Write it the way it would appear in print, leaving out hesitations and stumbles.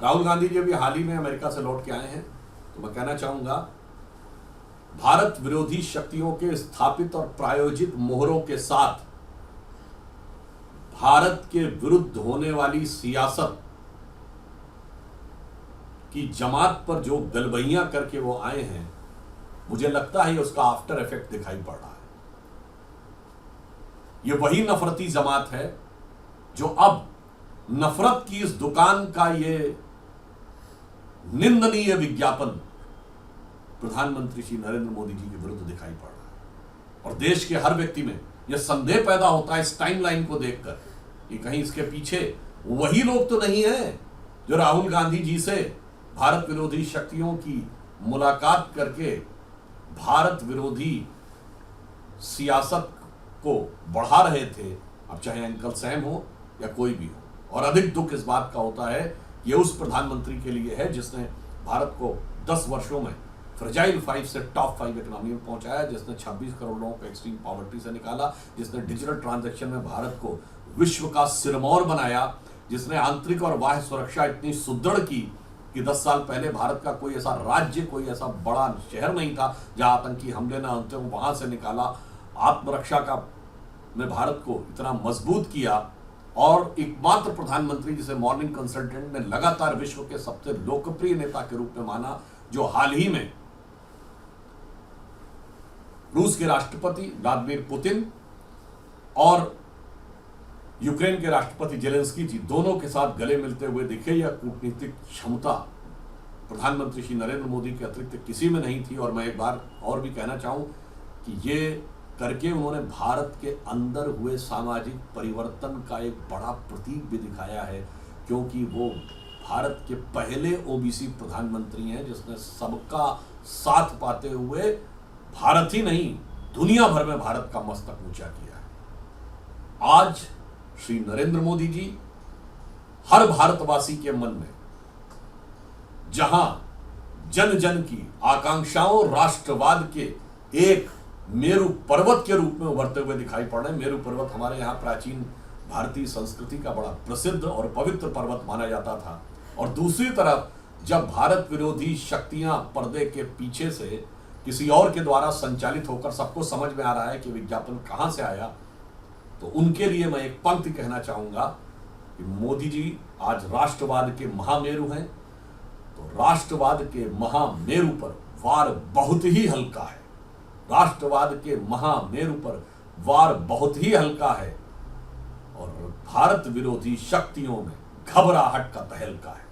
राहुल गांधी जी अभी हाल ही में अमेरिका से लौट के आए हैं, तो मैं कहना चाहूंगा भारत विरोधी शक्तियों के स्थापित और प्रायोजित मोहरों के साथ भारत के विरुद्ध होने वाली सियासत की जमात पर जो गलबैयां करके वो आए हैं, मुझे लगता है उसका आफ्टर इफेक्ट दिखाई पड़ रहा है। ये वही नफरती जमात है जो अब नफरत की इस दुकान का ये निंदनीय विज्ञापन प्रधानमंत्री श्री नरेंद्र मोदी जी के विरुद्ध दिखाई पड़ रहा है। और देश के हर व्यक्ति में यह संदेह पैदा होता है इस टाइमलाइन को देखकर कि कहीं इसके पीछे वही लोग तो नहीं है जो राहुल गांधी जी से भारत विरोधी शक्तियों की मुलाकात करके भारत विरोधी सियासत को बढ़ा रहे थे, अब चाहे अंकल सैम हो या कोई भी हो। और अधिक दुख इस बात का होता है ये उस प्रधानमंत्री के लिए है जिसने भारत को 10 वर्षों में फ्रेजाइल 5 से टॉप 5 इकोनॉमी में पहुंचाया, जिसने 26 करोड़ लोगों को एक्सट्रीम पॉवर्टी से निकाला, जिसने डिजिटल ट्रांजैक्शन में भारत को विश्व का सिरमौर बनाया, जिसने आंतरिक और बाह्य सुरक्षा इतनी सुदृढ़ की कि 10 साल पहले भारत का कोई ऐसा राज्य, कोई ऐसा बड़ा शहर नहीं था जहां आतंकी हमले ना होते, वहां से निकाला। आत्मरक्षा का ने भारत को इतना मजबूत किया और एकमात्र प्रधानमंत्री जिसे मॉर्निंग कंसल्टेंट ने लगातार विश्व के सबसे लोकप्रिय नेता के रूप में माना, जो हाल ही में रूस के राष्ट्रपति व्लादिमीर पुतिन और यूक्रेन के राष्ट्रपति जेलेंस्की जी दोनों के साथ गले मिलते हुए दिखे। यह कूटनीतिक क्षमता प्रधानमंत्री श्री नरेंद्र मोदी के अतिरिक्त किसी में नहीं थी। और मैं एक बार और भी कहना चाहूं कि ये करके उन्होंने भारत के अंदर हुए सामाजिक परिवर्तन का एक बड़ा प्रतीक भी दिखाया है, क्योंकि वो भारत के पहले ओबीसी प्रधानमंत्री हैं जिसने सबका साथ पाते हुए भारत ही नहीं दुनिया भर में भारत का मस्तक ऊंचा किया है। आज श्री नरेंद्र मोदी जी हर भारतवासी के मन में जहां जन जन की आकांक्षाओं राष्ट्रवाद के एक मेरु पर्वत के रूप में उभरते हुए दिखाई पड़ रहे हैं। मेरु पर्वत हमारे यहाँ प्राचीन भारतीय संस्कृति का बड़ा प्रसिद्ध और पवित्र पर्वत माना जाता था, और दूसरी तरफ जब भारत विरोधी शक्तियां पर्दे के पीछे से किसी और के द्वारा संचालित होकर सबको समझ में आ रहा है कि विज्ञापन कहां से आया, तो उनके लिए मैं एक पंक्ति कहना चाहूंगा कि मोदी जी आज राष्ट्रवाद के महामेरु हैं, तो राष्ट्रवाद के महामेरु पर वार बहुत ही हल्का है। राष्ट्रवाद के महामेरु पर वार बहुत ही हल्का है और भारत विरोधी शक्तियों में घबराहट का तहलका है।